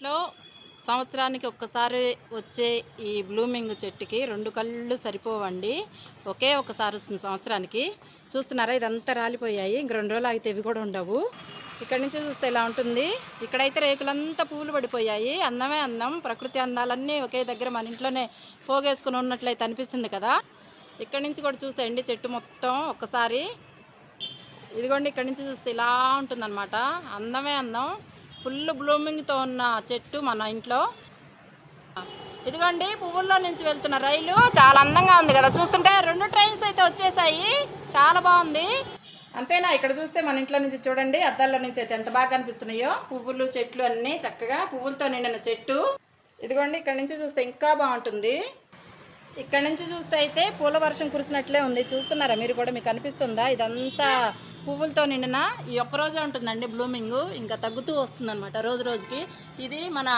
ఇంట్లో సంవత్సరానికి ఒక్కసారి వచ్చే ఈ బ్లూమింగ్ చెట్టుకి 2 కళ్ళు సరిపోవండి. ఒకే ఒకసారి వస్తుంది సంవత్సరానికి. చూస్తున్నారా, ఇదంతా రాలిపోయాయి. ఇంక 2 రోజులు ఆగితే ఇవి కూడా ఉండవు. ఇక్కడి నుంచి చూస్తే ఇలా ఉంటుంది. ఇక్కడైతే రేకులంతా పూలు పడిపోయాయి. అందమే అందం. ప్రకృతి అందాలన్నీ ఒకే దగ్గర మన ఇంట్లోనే పోగేసుకుని ఉన్నట్లయితే అనిపిస్తుంది కదా. ఇక్కడి నుంచి కూడా చూసేయండి, చెట్టు మొత్తం ఒక్కసారి. ఇదిగోండి, ఇక్కడి నుంచి చూస్తే ఇలా ఉంటుందన్నమాట. అందమే అందం. ఫుల్ బ్లూమింగ్తో ఉన్న చెట్టు మన ఇంట్లో. ఇదిగోండి, పువ్వుల్లో నుంచి వెళ్తున్న రైలు చాలా అందంగా ఉంది కదా. చూస్తుంటే 2 ట్రైన్స్ అయితే వచ్చేసాయి. చాలా బాగుంది. అంతేనా? ఇక్కడ చూస్తే మన ఇంట్లో నుంచి చూడండి, అద్దాల్లో నుంచి అయితే ఎంత బాగా కనిపిస్తున్నాయో. పువ్వులు, చెట్లు అన్నీ చక్కగా పువ్వులతో నిండిన చెట్టు. ఇదిగోండి, ఇక్కడ నుంచి చూస్తే ఇంకా బాగుంటుంది. ఇక్కడ నుంచి చూస్తే అయితే పూల వర్షం కురిసినట్లే ఉంది. చూస్తున్నారా మీరు కూడా? మీకు కనిపిస్తుందా? ఇదంతా పువ్వులతో నిండిన ఈ ఒక్కరోజే ఉంటుందండి బ్లూమింగ్. ఇంకా తగ్గుతూ వస్తుందన్నమాట రోజు రోజుకి. ఇది మన